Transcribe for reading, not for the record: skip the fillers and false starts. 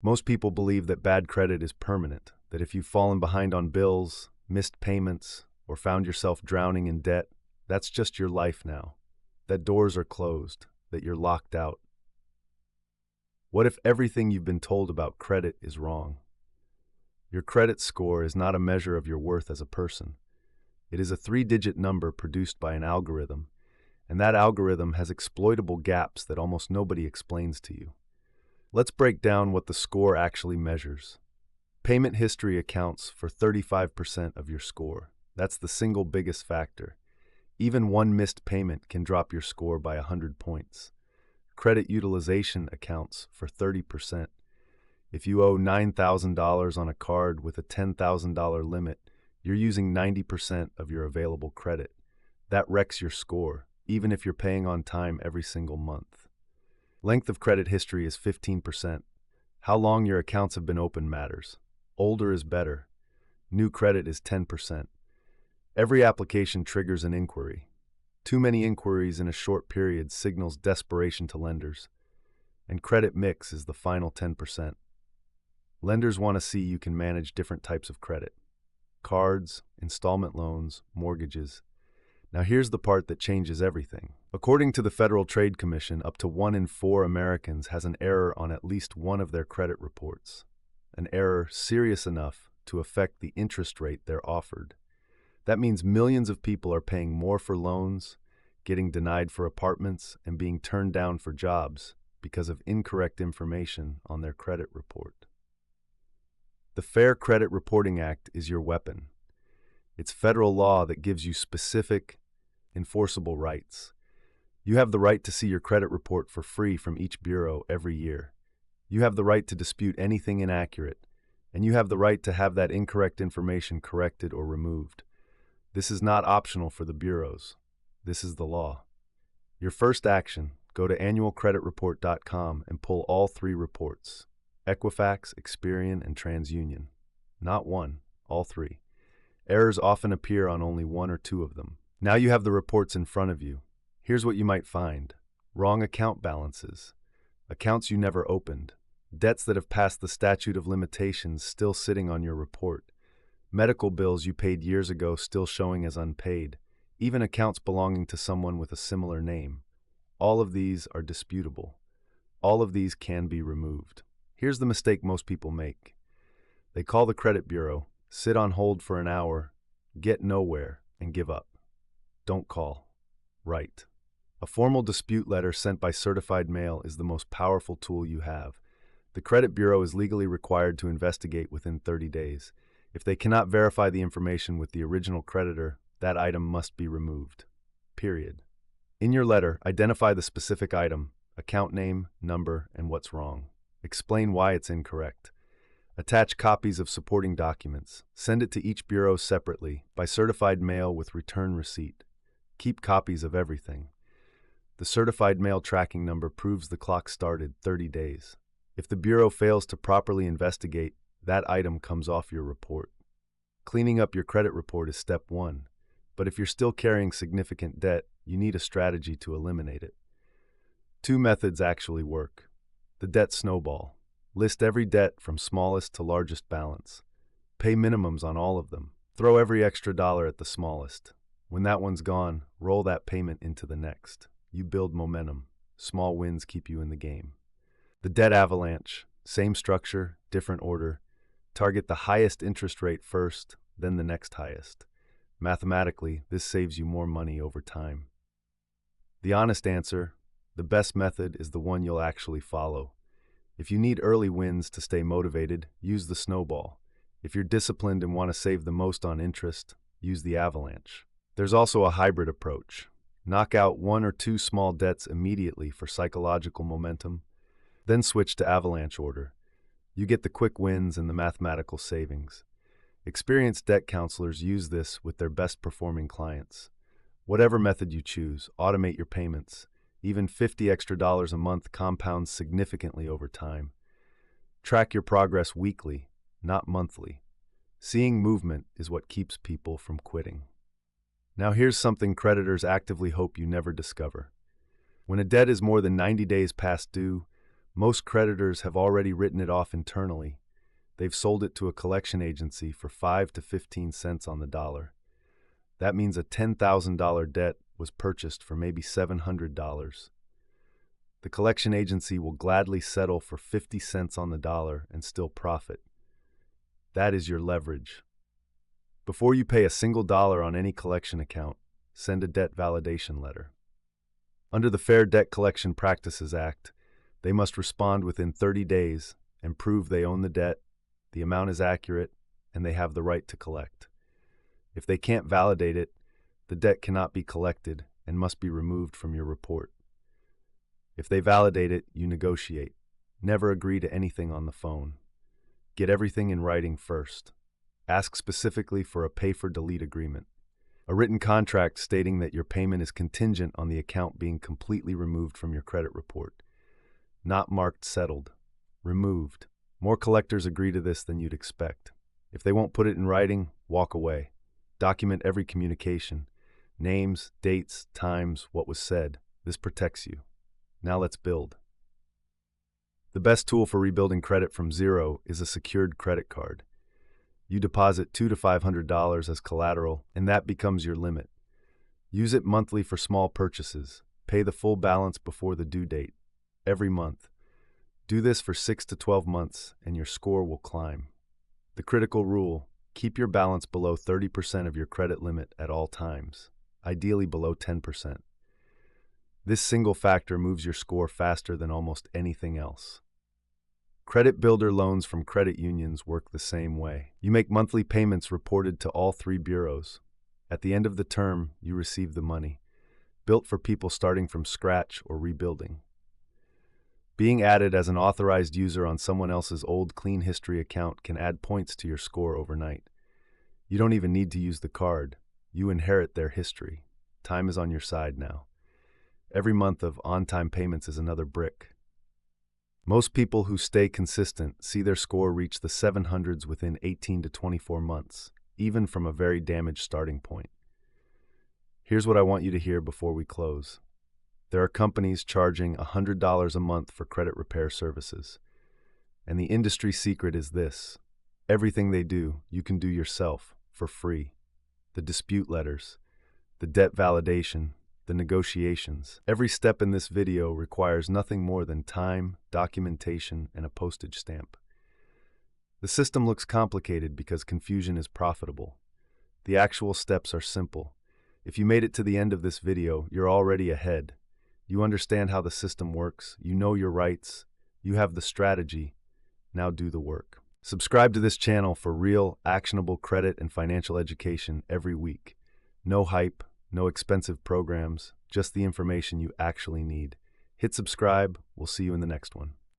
Most people believe that bad credit is permanent, that if you've fallen behind on bills, missed payments, or found yourself drowning in debt, that's just your life now. That doors are closed, that you're locked out. What if everything you've been told about credit is wrong? Your credit score is not a measure of your worth as a person. It is a three-digit number produced by an algorithm, and that algorithm has exploitable gaps that almost nobody explains to you. Let's break down what the score actually measures. Payment history accounts for 35% of your score. That's the single biggest factor. Even one missed payment can drop your score by 100 points. Credit utilization accounts for 30%. If you owe $9,000 on a card with a $10,000 limit, you're using 90% of your available credit. That wrecks your score, even if you're paying on time every single month. Length of credit history is 15%. How long your accounts have been open matters. Older is better. New credit is 10%. Every application triggers an inquiry. Too many inquiries in a short period signals desperation to lenders. And credit mix is the final 10%. Lenders want to see you can manage different types of credit. Cards, installment loans, mortgages. Now here's the part that changes everything. According to the Federal Trade Commission, up to 1 in 4 Americans has an error on at least one of their credit reports. An error serious enough to affect the interest rate they're offered. That means millions of people are paying more for loans, getting denied for apartments, and being turned down for jobs because of incorrect information on their credit report. The Fair Credit Reporting Act is your weapon. It's federal law that gives you specific, enforceable rights. You have the right to see your credit report for free from each bureau every year. You have the right to dispute anything inaccurate, and you have the right to have that incorrect information corrected or removed. This is not optional for the bureaus. This is the law. Your first action, go to annualcreditreport.com and pull all 3 reports. Equifax, Experian, and TransUnion. Not one, all 3. Errors often appear on only 1 or 2 of them. Now you have the reports in front of you. Here's what you might find. Wrong account balances. Accounts you never opened. Debts that have passed the statute of limitations still sitting on your report. Medical bills you paid years ago still showing as unpaid. Even accounts belonging to someone with a similar name. All of these are disputable. All of these can be removed. Here's the mistake most people make. They call the credit bureau, sit on hold for an hour, get nowhere, and give up. Don't call. Write. A formal dispute letter sent by certified mail is the most powerful tool you have. The credit bureau is legally required to investigate within 30 days. If they cannot verify the information with the original creditor, that item must be removed. Period. In your letter, identify the specific item, account name, number, and what's wrong. Explain why it's incorrect. Attach copies of supporting documents. Send it to each bureau separately, by certified mail with return receipt. Keep copies of everything. The certified mail tracking number proves the clock started 30 days. If the bureau fails to properly investigate, that item comes off your report. Cleaning up your credit report is step 1. But if you're still carrying significant debt, you need a strategy to eliminate it. 2 methods actually work. The debt snowball. List every debt from smallest to largest balance. Pay minimums on all of them. Throw every extra dollar at the smallest. When that one's gone, roll that payment into the next. You build momentum. Small wins keep you in the game. The debt avalanche. Same structure, different order. Target the highest interest rate first, then the next highest. Mathematically, this saves you more money over time. The honest answer, the best method, is the one you'll actually follow. If you need early wins to stay motivated, use the snowball. If you're disciplined and want to save the most on interest, use the avalanche. There's also a hybrid approach. Knock out 1 or 2 small debts immediately for psychological momentum, then switch to avalanche order. You get the quick wins and the mathematical savings. Experienced debt counselors use this with their best performing clients. Whatever method you choose, automate your payments. Even $50 extra a month compounds significantly over time. Track your progress weekly, not monthly. Seeing movement is what keeps people from quitting. Now here's something creditors actively hope you never discover. When a debt is more than 90 days past due, Most creditors have already written it off internally. They've sold it to a collection agency for 5 to 15 cents on the dollar. That means a $10,000 debt was purchased for maybe $700. The collection agency will gladly settle for 50 cents on the dollar and still profit. That is your leverage. Before you pay a single dollar on any collection account, send a debt validation letter. Under the Fair Debt Collection Practices Act, they must respond within 30 days and prove they own the debt, the amount is accurate, and they have the right to collect. If they can't validate it, the debt cannot be collected and must be removed from your report. If they validate it, you negotiate. Never agree to anything on the phone. Get everything in writing first. Ask specifically for a pay-for-delete agreement, a written contract stating that your payment is contingent on the account being completely removed from your credit report. Not marked settled. Removed. More collectors agree to this than you'd expect. If they won't put it in writing, walk away. Document every communication. Names, dates, times, what was said. This protects you. Now let's build. The best tool for rebuilding credit from zero is a secured credit card. You deposit $200 to $500 as collateral, and that becomes your limit. Use it monthly for small purchases. Pay the full balance before the due date, every month. Do this for 6 to 12 months, and your score will climb. The critical rule: keep your balance below 30% of your credit limit at all times, ideally below 10%. This single factor moves your score faster than almost anything else. Credit builder loans from credit unions work the same way. You make monthly payments reported to all 3 bureaus. At the end of the term, you receive the money, built for people starting from scratch or rebuilding. Being added as an authorized user on someone else's old clean history account can add points to your score overnight. You don't even need to use the card. You inherit their history. Time is on your side now. Every month of on-time payments is another brick. Most people who stay consistent see their score reach the 700s within 18 to 24 months, even from a very damaged starting point. Here's what I want you to hear before we close. There are companies charging $100 a month for credit repair services. And the industry secret is this: everything they do, you can do yourself for free. The dispute letters, the debt validation, the negotiations. Every step in this video requires nothing more than time, documentation, and a postage stamp. The system looks complicated because confusion is profitable. The actual steps are simple. If you made it to the end of this video, you're already ahead. You understand how the system works, you know your rights, you have the strategy. Now do the work. Subscribe to this channel for real, actionable credit and financial education every week. No hype, no expensive programs, just the information you actually need. Hit subscribe. We'll see you in the next one.